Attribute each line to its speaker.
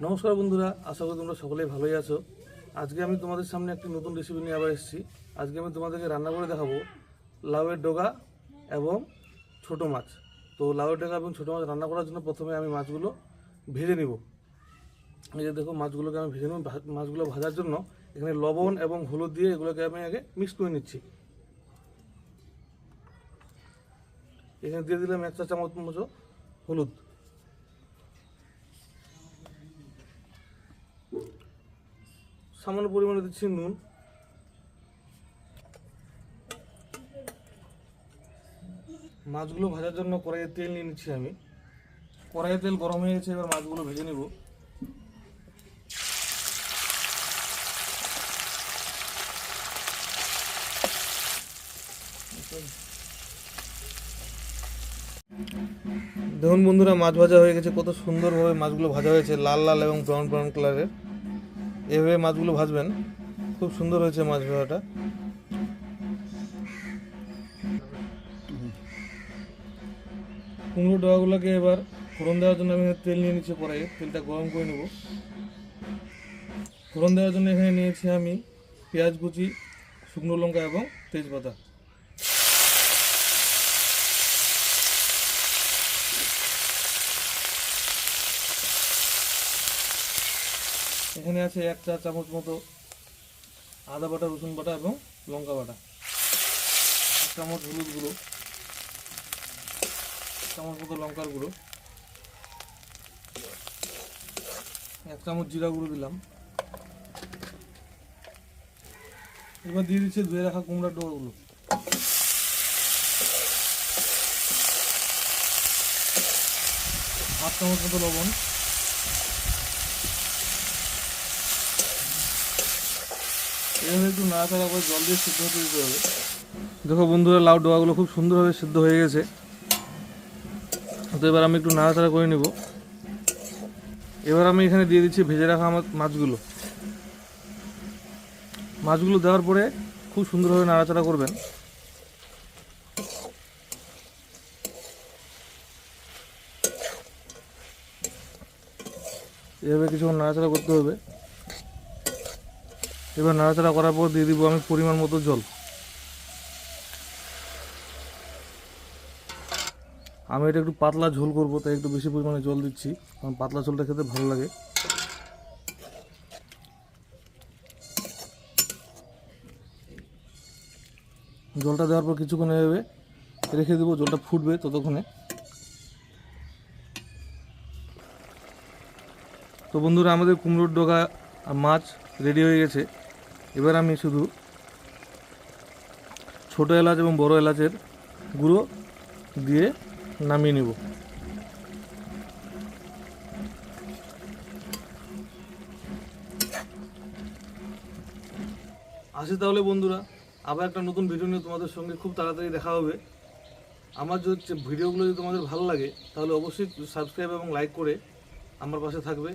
Speaker 1: নমস্কার বন্ধুরা, আশা করি তোমরা সকলেই ভালোই আছো। আজকে আমি তোমাদের সামনে একটি নতুন রেসিপি নিয়ে আবার এসেছি। আজকে আমি তোমাদেরকে রান্না করে দেখাবো লাউয়ের ডগা এবং ছোট মাছ। তো লাউয়ের ডগা এবং ছোটো মাছ রান্না করার জন্য প্রথমে আমি মাছগুলো ভেজে নিব। এই যে দেখো, মাছগুলোকে আমি ভেজে নেব। মাছগুলো ভাজার জন্য এখানে লবণ এবং হলুদ দিয়ে এগুলোকে আমি আগে মিক্স করে নিচ্ছি। এখানে দিয়ে দিলাম 1 চা চামচ মতো হলুদ, সামান্য পরিমাণে দিচ্ছি নুন, মাছগুলো ভাজার জন্য কড়াইয়ে তেল নিয়ে নিচ্ছি আমি। কড়াইয়ে তেল গরম হয়ে গেছে, এবার মাছগুলো ভেজে নেব। দেখুন বন্ধুরা, মাছ ভাজা হয়ে গেছে। কত সুন্দরভাবে মাছগুলো ভাজা হয়েছে, লাল লাল এবং ব্রাউন ব্রাউন কালারের। এভাবে মাছগুলো ভাজবেন, খুব সুন্দর হয়েছে মাছ ভাজাটা। কুমড়ো ডগাগুলোকে এবার ফোড়ন দেওয়ার জন্য আমি তেল নিয়ে নিচ্ছি কড়াইয়ে। তেলটা গরম করে নেব। ফোড়ন দেওয়ার জন্য এখানে নিয়েছি আমি পেঁয়াজ কুচি, শুকনো লঙ্কা এবং তেজপাতা। এখানে আছে 1 চা চামচ মতো আদা বাটা, রসুন বাটা এবং লঙ্কা বাটা। 1 চামচ হলুদ গুঁড়ো, 1 চামচ মতো লঙ্কার গুঁড়ো, 1 চামচ জিরা গুঁড়ো দিলাম। এবার দিয়ে দিচ্ছি ধুয়ে রাখা কুমড়ার ডগাগুলো। হাফ চামচ মতো লবণ, এভাবে একটু নাড়াচাড়া করে জল দিয়ে সিদ্ধ হতে দিতে হবে। দেখো বন্ধুরা, লাউ ডগাগুলো খুব সুন্দরভাবে সিদ্ধ হয়ে গেছে। তো এবার আমি একটু নাড়াচাড়া করে নেব। এবার আমি এখানে দিয়ে দিচ্ছি ভেজে রাখা আমার মাছগুলো। মাছগুলো দেওয়ার পরে খুব সুন্দরভাবে নাড়াচাড়া করবেন। এভাবে কিছুক্ষণ নাড়াচাড়া করতে হবে। এবার নাড়াচাড়া করার পর দিয়ে দিব আমি পরিমাণ মতো জল। আমি এটা একটু পাতলা ঝোল করবো, তাই একটু বেশি পরিমাণে জল দিচ্ছি, কারণ পাতলা ঝোলটা খেতে ভালো লাগে। জলটা দেওয়ার পর কিছুক্ষণ এভাবে রেখে দেবো, জলটা ফুটবে ততক্ষণে। তো বন্ধুরা, আমাদের কুমড়োর ডগা আর মাছ রেডি হয়ে গেছে। এবার আমি শুধু ছোটো এলাচ এবং বড় এলাচের গুঁড়ো দিয়ে নামিয়ে নেব। আসি তাহলে বন্ধুরা, আবার একটা নতুন ভিডিও নিয়ে তোমাদের সঙ্গে খুব তাড়াতাড়ি দেখা হবে। আমার ভিডিওগুলো যদি তোমাদের ভালো লাগে তাহলে অবশ্যই সাবস্ক্রাইব এবং লাইক করে আমার পাশে থাকবে।